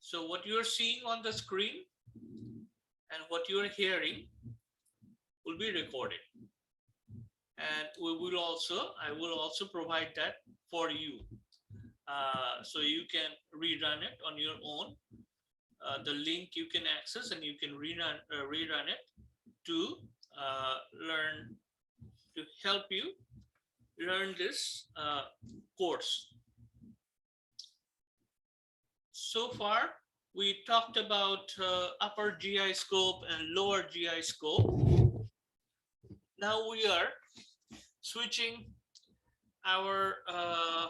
So what you're seeing on the screen and what you're hearing will be recorded. And I will also provide that for you. So you can rerun it on your own. The link you can access and you can rerun it to learn, to help you learn this course. So far, we talked about upper GI scope and lower GI scope. Now we are switching our uh,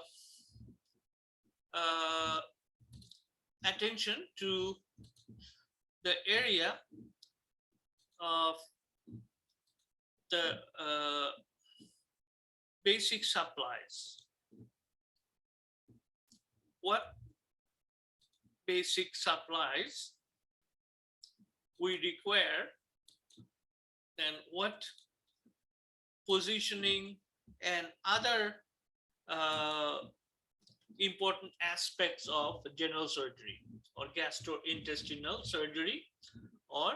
attention to the area of the basic supplies. What basic supplies we require and what positioning and other important aspects of general surgery or gastrointestinal surgery or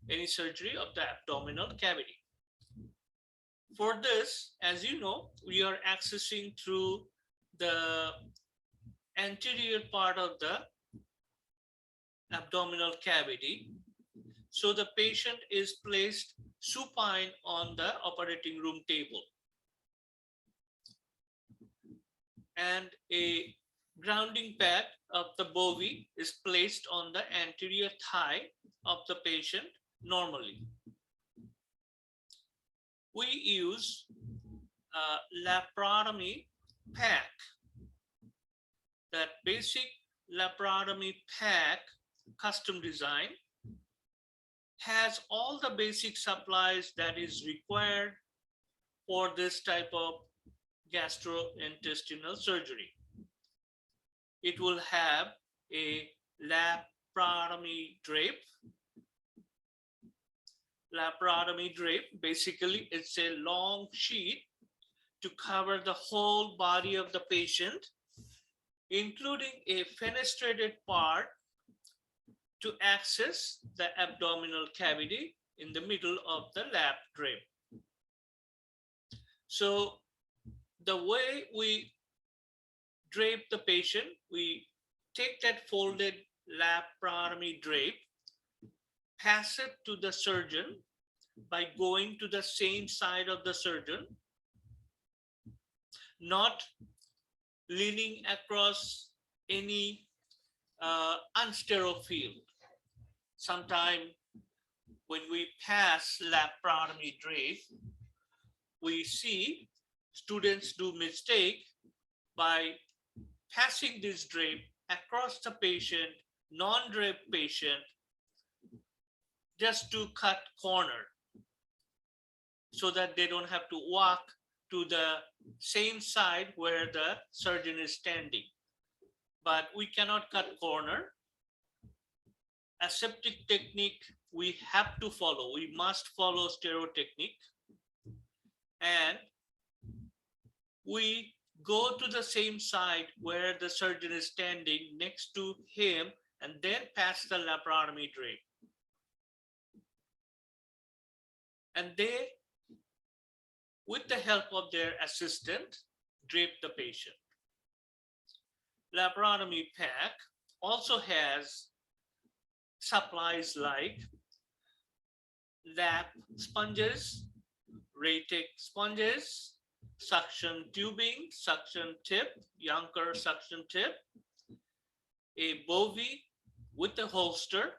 any surgery of the abdominal cavity. For this, as you know, we are accessing through the anterior part of the abdominal cavity. So the patient is placed supine on the operating room table. And a grounding pad of the bovie is placed on the anterior thigh of the patient normally. We use a laparotomy pack. That basic laparotomy pack, custom design, has all the basic supplies that is required for this type of gastrointestinal surgery. It will have a laparotomy drape. Laparotomy drape, basically it's a long sheet to cover the whole body of the patient, including a fenestrated part to access the abdominal cavity in the middle of the lap drape. So the way we drape the patient, we take that folded laparotomy drape, pass it to the surgeon by going to the same side of the surgeon, not leaning across any unsterile field. Sometimes when we pass laparotomy drape, we see students do mistake by passing this drape across the patient, non-draped patient, just to cut corner so that they don't have to walk to the same side where the surgeon is standing. But we cannot cut corner. Aseptic technique we have to follow. We must follow stereo technique. And we go to the same side where the surgeon is standing next to him and then pass the laparotomy drape. And they, with the help of their assistant, drape the patient. Laparotomy pack also has supplies like lap sponges, Raytec sponges, suction tubing, suction tip, Yanker suction tip, a bovie with a holster,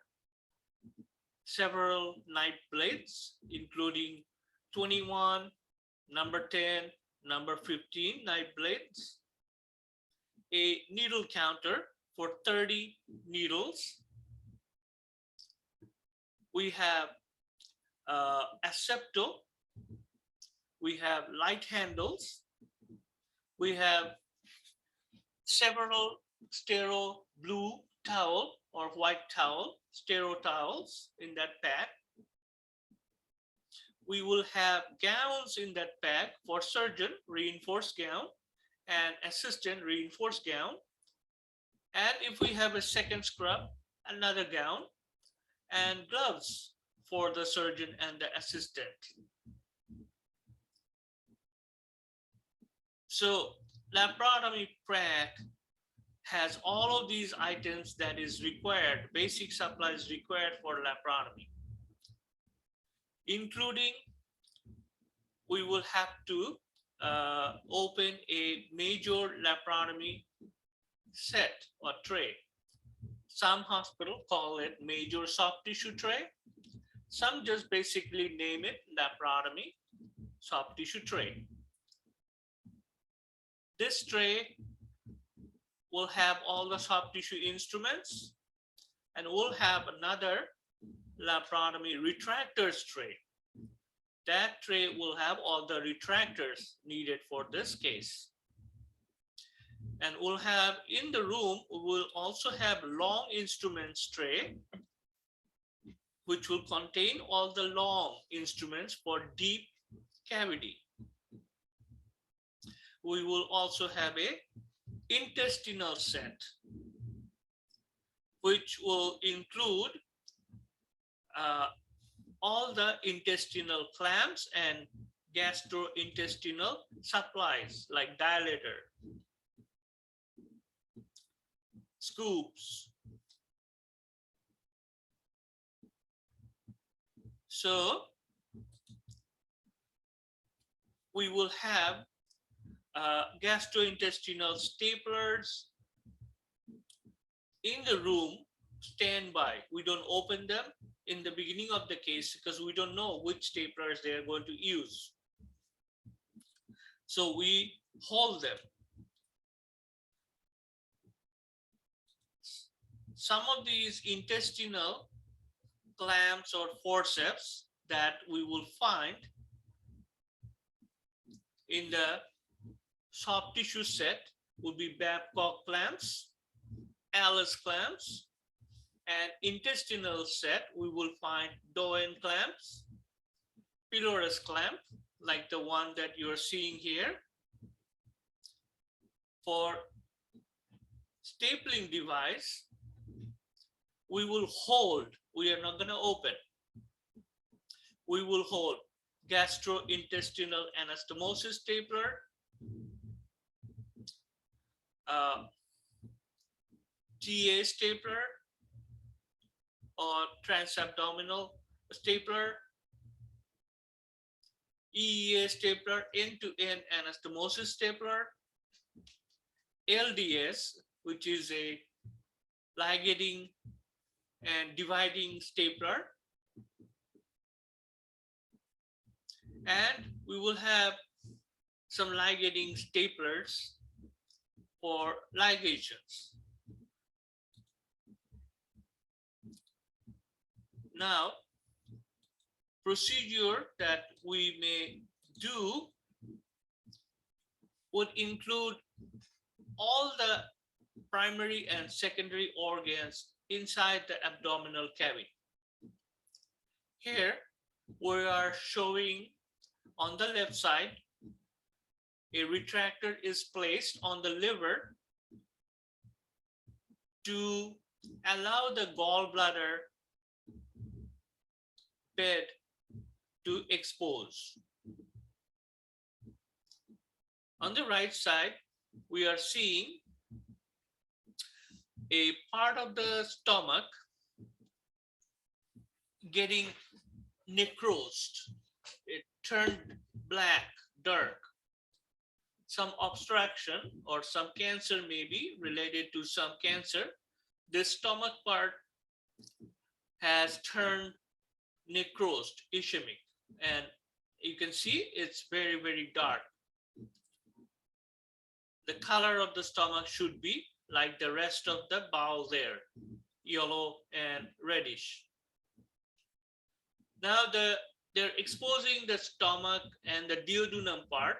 several knife blades, including 21, number 10, number 15 knife blades, a needle counter for 30 needles. We have Asepto. We have light handles. We have several sterile blue towel or white towel, sterile towels in that pack. We will have gowns in that pack for surgeon, reinforced gown, and assistant reinforced gown. And if we have a second scrub, another gown, and gloves for the surgeon and the assistant. So laparotomy prac has all of these items that is required, basic supplies required for laparotomy, including we will have to open a major laparotomy set or tray. Some hospitals call it major soft tissue tray. Some just basically name it laparotomy soft tissue tray. This tray will have all the soft tissue instruments, and we'll have another laparotomy retractors tray. That tray will have all the retractors needed for this case. And we'll have in the room, we'll also have long instruments tray, which will contain all the long instruments for deep cavity. We will also have a intestinal set, which will include all the intestinal clamps and gastrointestinal supplies like dilator, scoops. So we will have gastrointestinal staplers in the room, standby. We don't open them in the beginning of the case because we don't know which staplers they are going to use. So we hold them. Some of these intestinal clamps or forceps that we will find in the soft tissue set will be Babcock clamps, Alice clamps, and intestinal set we will find Doan clamps, pylorus clamp, like the one that you're seeing here. For stapling device, we will hold, we are not going to open. We will hold gastrointestinal anastomosis stapler, TA stapler, or transabdominal stapler, EEA stapler, end-to-end anastomosis stapler, LDS, which is a ligating and dividing stapler, and we will have some ligating staplers for ligations. Now, procedure that we may do would include all the primary and secondary organs inside the abdominal cavity. Here, we are showing on the left side, a retractor is placed on the liver to allow the gallbladder bed to expose. On the right side, we are seeing a part of the stomach getting necrosed. It turned black, dark. Some obstruction or some cancer may be related to some cancer. This stomach part has turned necrosed, ischemic, and you can see it's very, very dark. The color of the stomach should be like the rest of the bowel there, yellow and reddish. Now they're exposing the stomach and the duodenum part,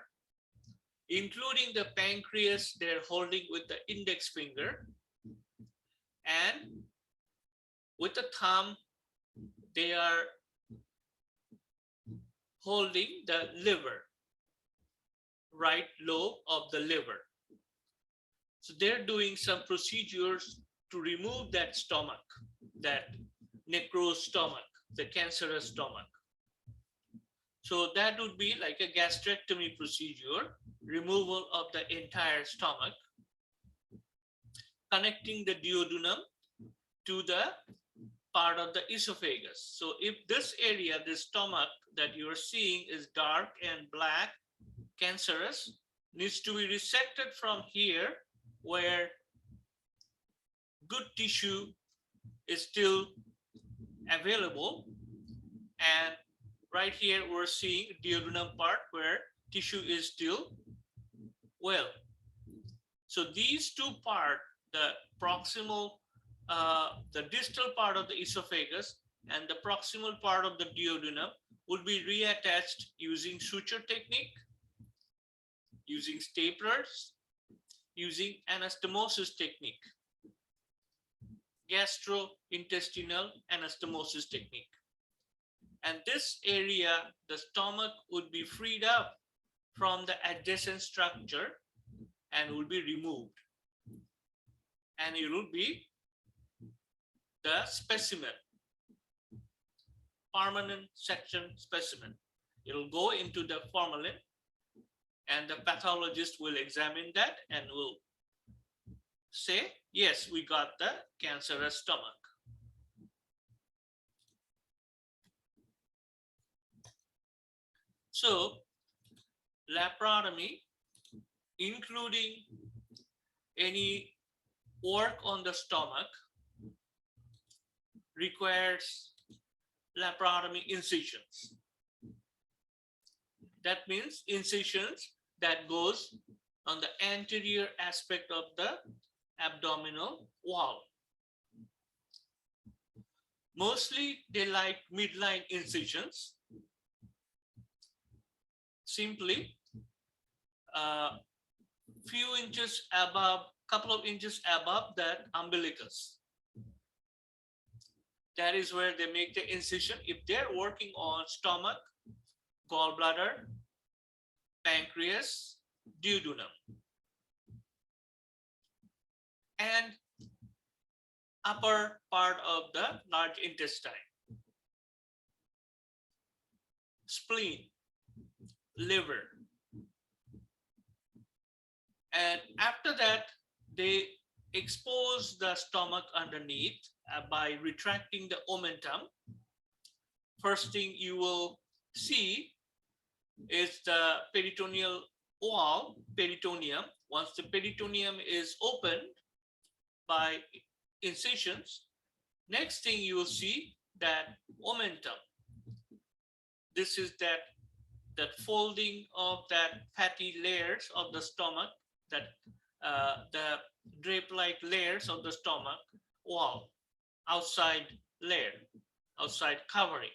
including the pancreas they're holding with the index finger, and with the thumb they are holding the liver, right lobe of the liver. So they're doing some procedures to remove that stomach, that necrosed stomach, the cancerous stomach. So that would be like a gastrectomy procedure, removal of the entire stomach, connecting the duodenum to the part of the esophagus. So if this area, this stomach that you're seeing is dark and black, cancerous, needs to be resected from here where good tissue is still available. And right here, we're seeing duodenum part where tissue is still well. So these two parts, the proximal, the distal part of the esophagus and the proximal part of the duodenum will be reattached using suture technique, using staplers, using anastomosis technique, gastrointestinal anastomosis technique. And this area, the stomach, would be freed up from the adjacent structure and will be removed. And it will be the specimen, permanent section specimen. It will go into the formalin, and the pathologist will examine that and will say, yes, we got the cancerous stomach. So laparotomy, including any work on the stomach, requires laparotomy incisions. That means incisions that goes on the anterior aspect of the abdominal wall. Mostly they like midline incisions, simply few inches above, couple of inches above that umbilicus. That is where they make the incision if they're working on stomach, gallbladder, pancreas, duodenum, and upper part of the large intestine, spleen, liver. And after that, they expose the stomach underneath by retracting the omentum. First thing you will see is the peritoneal wall, peritoneum. Once the peritoneum is opened by incisions, next thing you will see that omentum. This is that folding of that fatty layers of the stomach, that the drape-like layers of the stomach wall, outside layer, outside covering.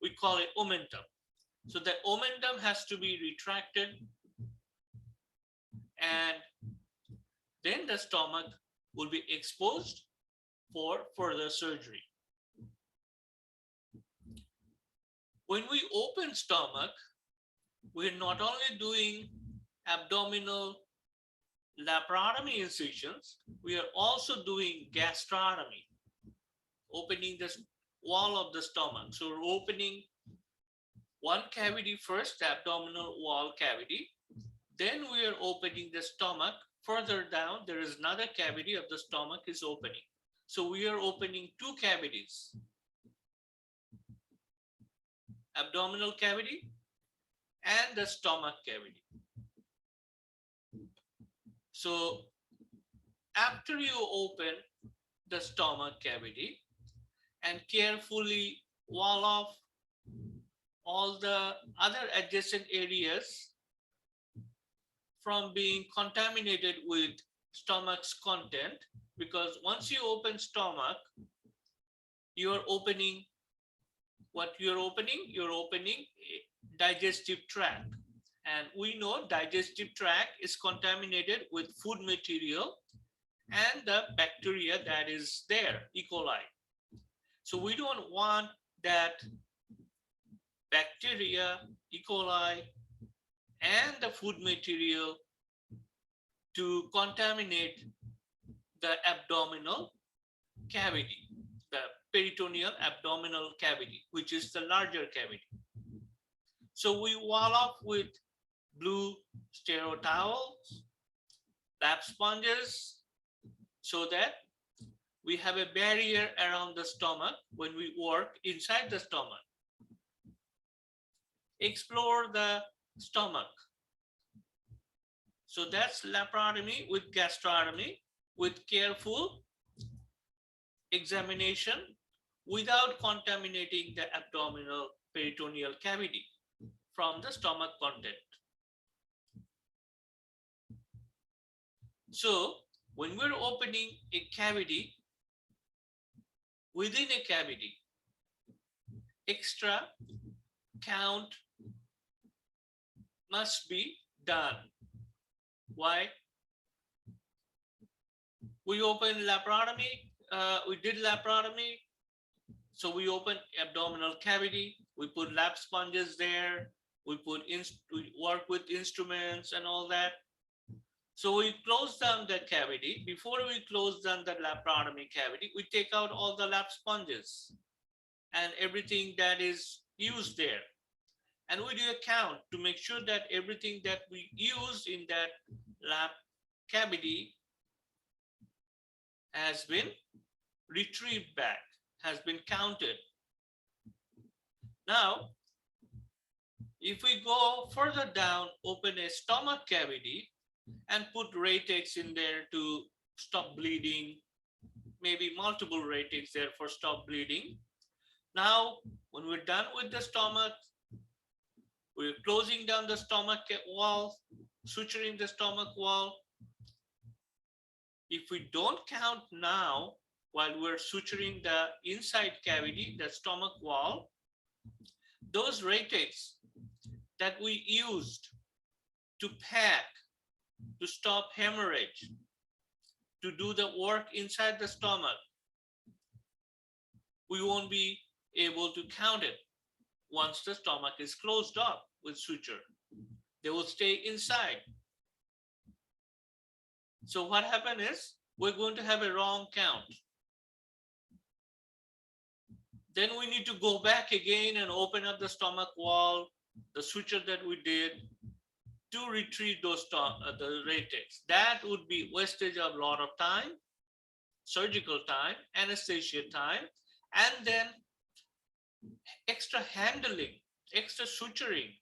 We call it omentum. So the omentum has to be retracted, and then the stomach will be exposed for further surgery. When we open stomach, we're not only doing abdominal laparotomy incisions, we are also doing gastrotomy, opening the wall of the stomach. So we're opening one cavity first, the abdominal wall cavity. Then we are opening the stomach. Further down, there is another cavity of the stomach is opening. So we are opening two cavities, abdominal cavity and the stomach cavity. So after you open the stomach cavity and carefully wall off all the other adjacent areas from being contaminated with stomach's content, because once you open stomach, you're opening what you're opening? You're opening digestive tract. And we know digestive tract is contaminated with food material and the bacteria that is there, E. coli. So we don't want that bacteria, E. coli, and the food material to contaminate the abdominal cavity, the peritoneal abdominal cavity, which is the larger cavity. So we wall off with blue stereo towels, lap sponges, so that we have a barrier around the stomach when we work inside the stomach. Explore the stomach. So that's laparotomy with gastrotomy, with careful examination without contaminating the abdominal peritoneal cavity from the stomach content. So when we're opening a cavity, within a cavity, extra count must be done. Why? We open laparotomy, we did laparotomy, so we open abdominal cavity, we put lap sponges there, we work with instruments and all that. So we close down the cavity. Before we close down the laparotomy cavity, we take out all the lap sponges and everything that is used there. And we do a count to make sure that everything that we use in that lap cavity has been retrieved back, has been counted. Now, if we go further down, open a stomach cavity and put Ratex in there to stop bleeding, maybe multiple Ratex there for stop bleeding. Now, when we're done with the stomach, we're closing down the stomach wall, suturing the stomach wall. If we don't count now, while we're suturing the inside cavity, the stomach wall, those Ratex that we used to pack, to stop hemorrhage, to do the work inside the stomach, we won't be able to count it once the stomach is closed up with suture. They will stay inside. So what happened is we're going to have a wrong count. Then we need to go back again and open up the stomach wall, the suture that we did, to retrieve those the Ratex. That would be wastage of a lot of time, surgical time, anesthesia time, and then extra handling, extra suturing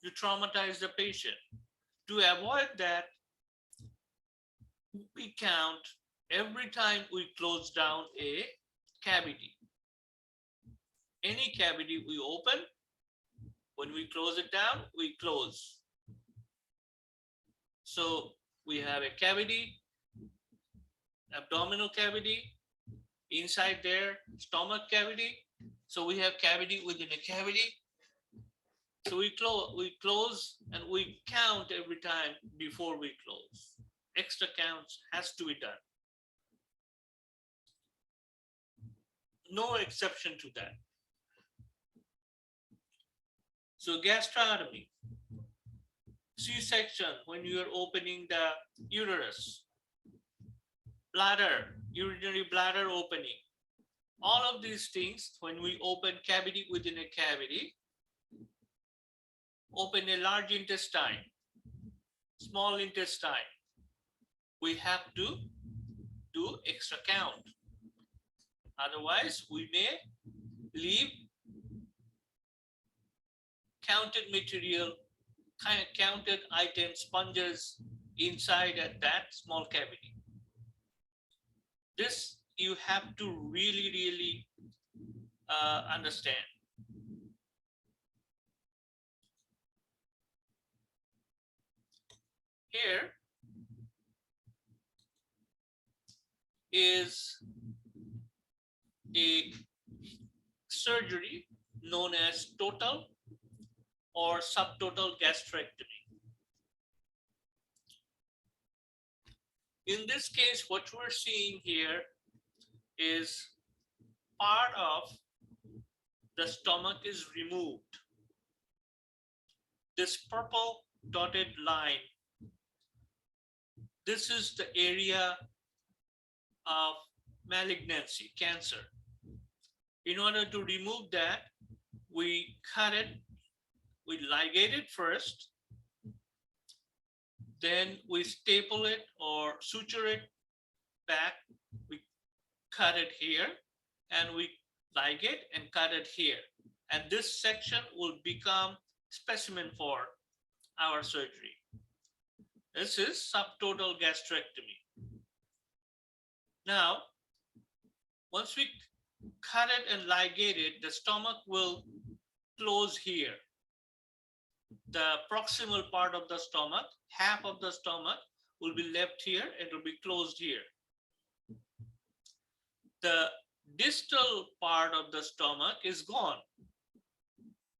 to traumatize the patient. To avoid that, we count every time we close down a cavity. Any cavity we open, when we close it down, we close. So we have a cavity, abdominal cavity, inside there, stomach cavity. So we have cavity within a cavity. So we close and we count every time before we close. Extra counts has to be done. No exception to that. So gastrotomy, C-section when you are opening the uterus, bladder, urinary bladder opening, all of these things when we open cavity within a cavity, open a large intestine, small intestine, we have to do extra count. Otherwise, we may leave counted material, counted item sponges inside at that small cavity. This you have to really understand. Here is a surgery known as total or subtotal gastrectomy. In this case, what we're seeing here is part of the stomach is removed. This purple dotted line this is the area of malignancy, cancer. In order to remove that, we cut it, we ligate it first, then we staple it or suture it back, we cut it here, and we ligate and cut it here. And this section will become specimen for our surgery. This is subtotal gastrectomy. Now, once we cut it and ligate it, the stomach will close here. The proximal part of the stomach, half of the stomach, will be left here, it will be closed here. The distal part of the stomach is gone.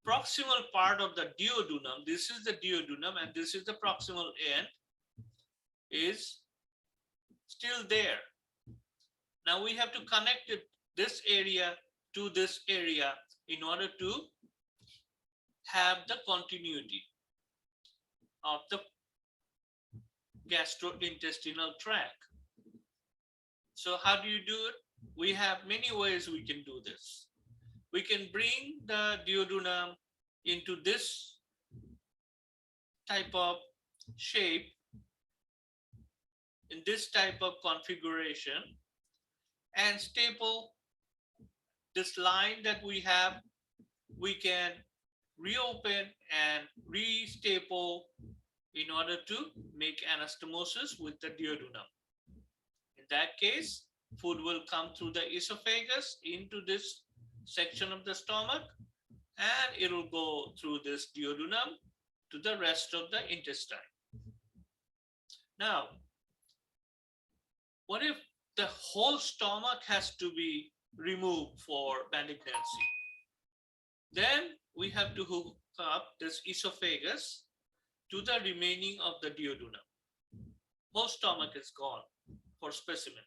Proximal part of the duodenum, this is the duodenum and this is the proximal end, is still there. Now we have to connect this area to this area in order to have the continuity of the gastrointestinal tract. So how do you do it? We have many ways we can do this. We can bring the duodenum into this type of shape, in this type of configuration, and staple this line that we have. We can reopen and restaple in order to make anastomosis with the duodenum. In that case, food will come through the esophagus into this section of the stomach, and it will go through this duodenum to the rest of the intestine. Now, what if the whole stomach has to be removed for malignancy? Then we have to hook up this esophagus to the remaining of the duodenum. Whole stomach is gone for specimen,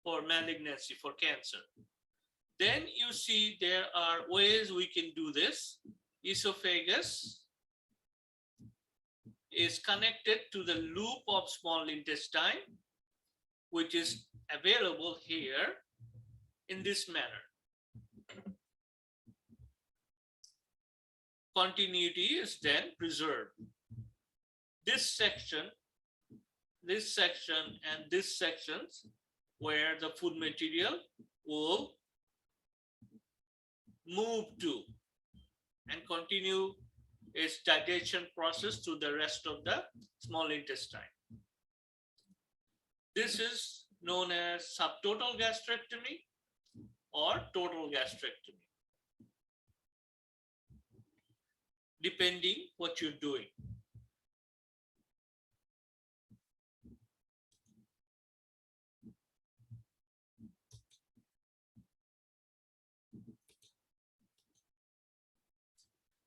for malignancy, for cancer. Then you see there are ways we can do this. Esophagus is connected to the loop of small intestine, which is available here in this manner. Continuity is then preserved. This section, and this sections where the food material will move to and continue its digestion process to the rest of the small intestine. This is known as subtotal gastrectomy or total gastrectomy, depending what you're doing.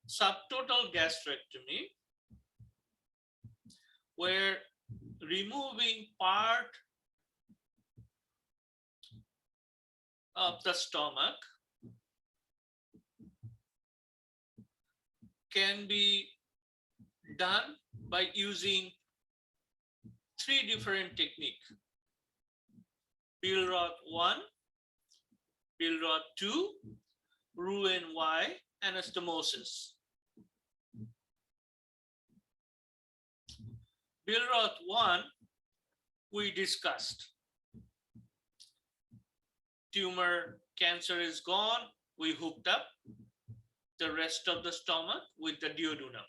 Subtotal gastrectomy, where removing part of the stomach can be done by using 3 different techniques. Billroth 1, Billroth 2, Roux-en-Y anastomosis. Billroth 1 we discussed. Tumor cancer is gone. We hooked up the rest of the stomach with the duodenum.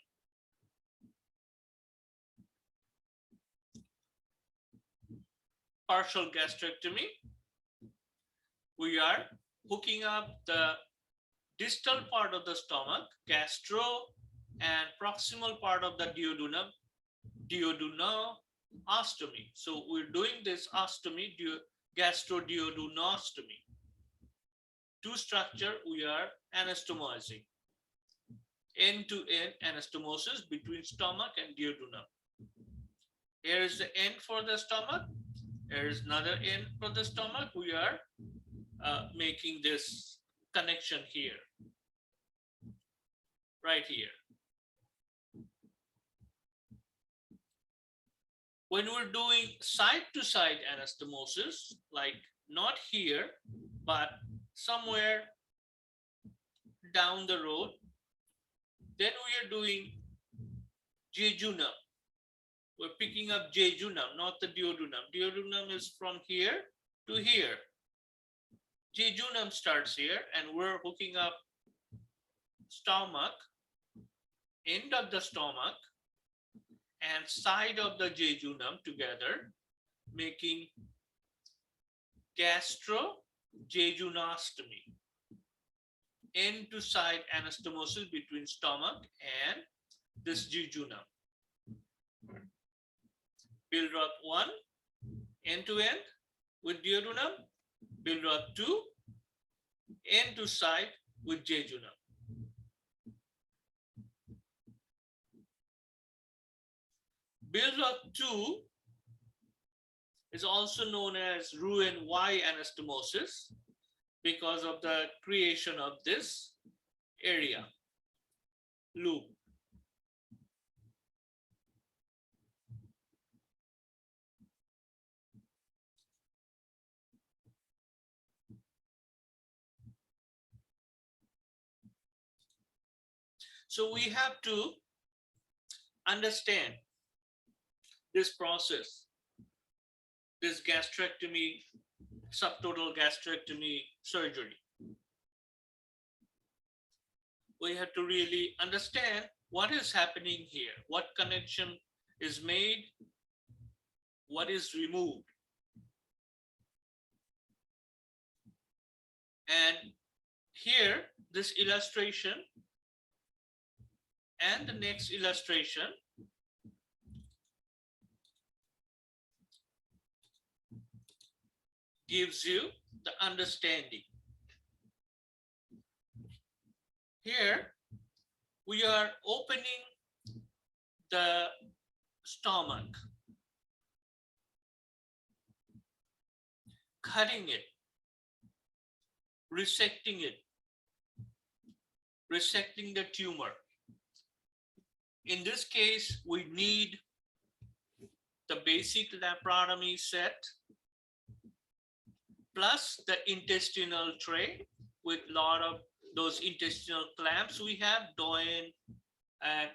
Partial gastrectomy, we are hooking up the distal part of the stomach, gastro, and proximal part of the duodenum, duodenostomy. So we're doing this ostomy, gastroduodenostomy. 2 structure we are anastomizing. End-to-end anastomosis between stomach and duodenum. Here is the end for the stomach. There is another end for the stomach. We are making this connection here, right here. When we're doing side-to-side anastomosis, like not here, but somewhere down the road, then we are doing jejunum. We're picking up jejunum, not the duodenum. Duodenum is from here to here. Jejunum starts here, and we're hooking up stomach, end of the stomach, and side of the jejunum together, making gastrojejunostomy, end to side anastomosis between stomach and this jejunum. Billroth 1, end to end with duodenum. Billroth 2, end to side with jejunum. Billroth 2 is also known as Roux-en-Y anastomosis because of the creation of this area, loop. So we have to understand this process, this gastrectomy, subtotal gastrectomy surgery. We have to really understand what is happening here, what connection is made, what is removed. And here, this illustration and the next illustration gives you the understanding. Here, we are opening the stomach, cutting it, resecting the tumor. In this case, we need the basic laparotomy set plus the intestinal tray with a lot of those intestinal clamps we have, Doyen and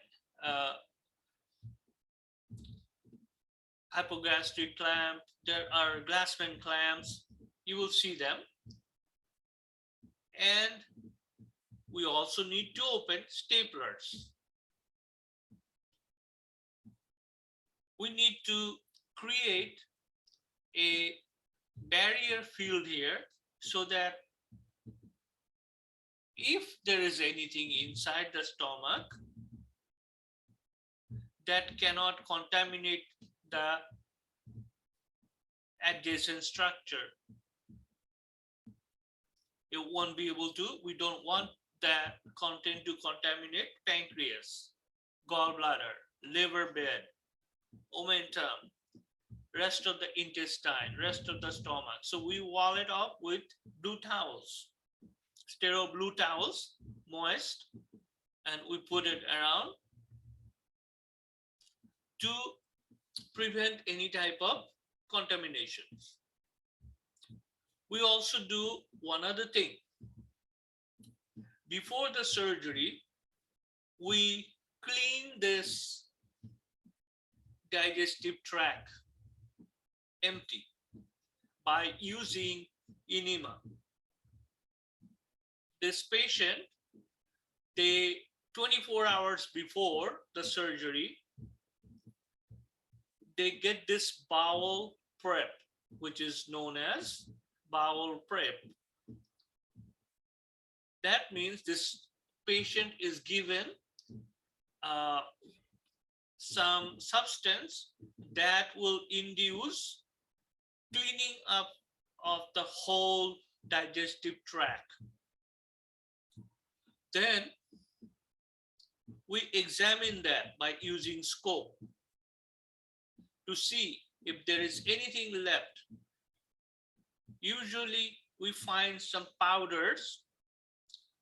hypogastric clamp. There are Glassman clamps. You will see them. And we also need to open staplers. We need to create a barrier field here so that if there is anything inside the stomach that cannot contaminate the adjacent structure, it won't be able to. We don't want that content to contaminate pancreas, gallbladder, liver bed, omentum, rest of the intestine, rest of the stomach. So we wall it up with blue towels, sterile blue towels, moist, and we put it around to prevent any type of contaminations. We also do one other thing. Before the surgery, we clean this digestive tract empty by using enema. This patient, they 24 hours before the surgery, they get this bowel prep, which is known as bowel prep. That means this patient is given some substance that will induce cleaning up of the whole digestive tract. Then we examine that by using scope to see if there is anything left. Usually we find some powders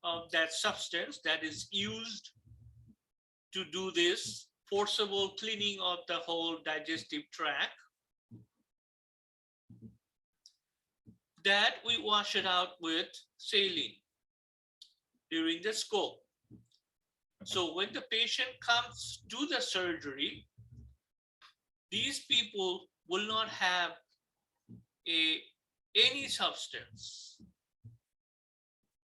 of that substance that is used to do this forcible cleaning of the whole digestive tract, that we wash it out with saline during the scope. So when the patient comes to the surgery, these people will not have any substance,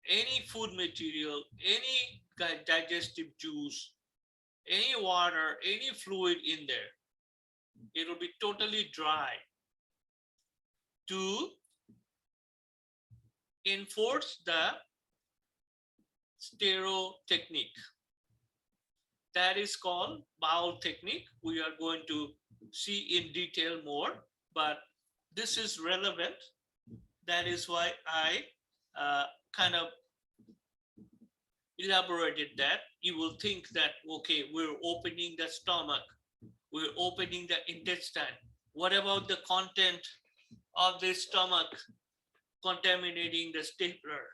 any food material, any digestive juice, any water, any fluid in there. It will be totally dry to enforce the Stero technique. That is called bowel technique. We are going to see in detail more, but this is relevant. That is why I kind of elaborated that. You will think that, okay, we're opening the stomach, we're opening the intestine. What about the content of the stomach contaminating the stapler?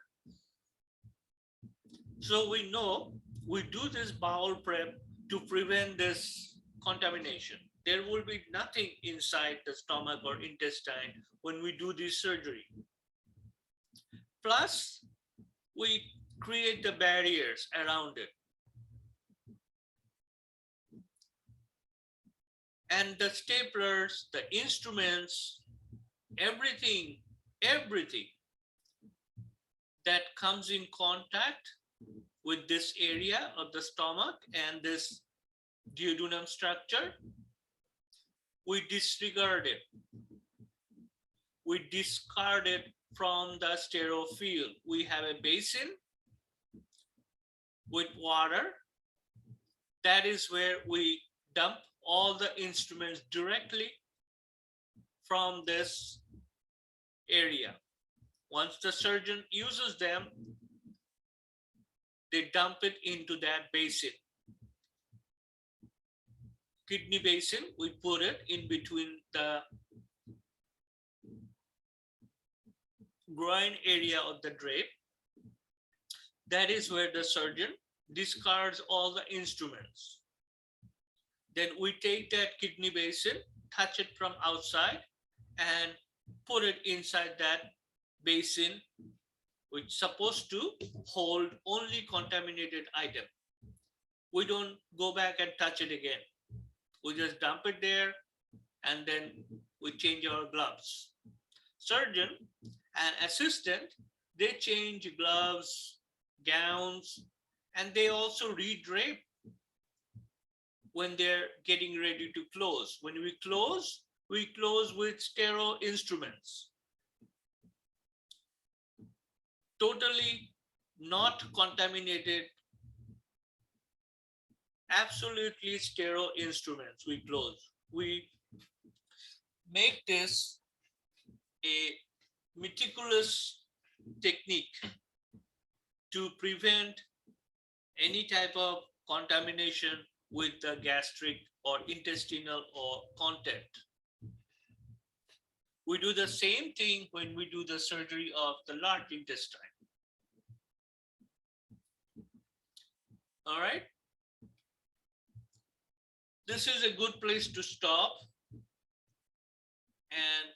So we know we do this bowel prep to prevent this contamination. There will be nothing inside the stomach or intestine when we do this surgery. Plus, we create the barriers around it. And the staplers, the instruments, everything that comes in contact with this area of the stomach and this duodenum structure, we disregard it. We discard it from the sterile field. We have a basin with water. That is where we dump all the instruments directly from this area. Once the surgeon uses them, they dump it into that basin. Kidney basin, we put it in between the groin area of the drape. That is where the surgeon discards all the instruments. Then we take that kidney basin, touch it from outside, and put it inside that basin, which is supposed to hold only contaminated item. We don't go back and touch it again. We just dump it there, and then we change our gloves. Surgeon and assistant, they change gloves, gowns, and they also re-drape when they're getting ready to close. When we close with sterile instruments. Totally not contaminated, absolutely sterile instruments we close. We make this a meticulous technique to prevent any type of contamination with the gastric or intestinal or content. We do the same thing when we do the surgery of the large intestine. All right. This is a good place to stop. And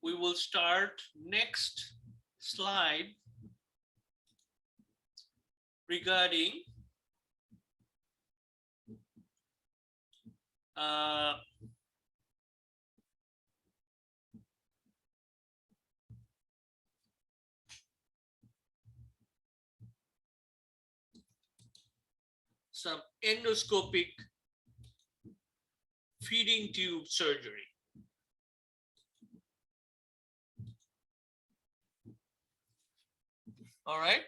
we will start next slide regarding some endoscopic feeding tube surgery. All right.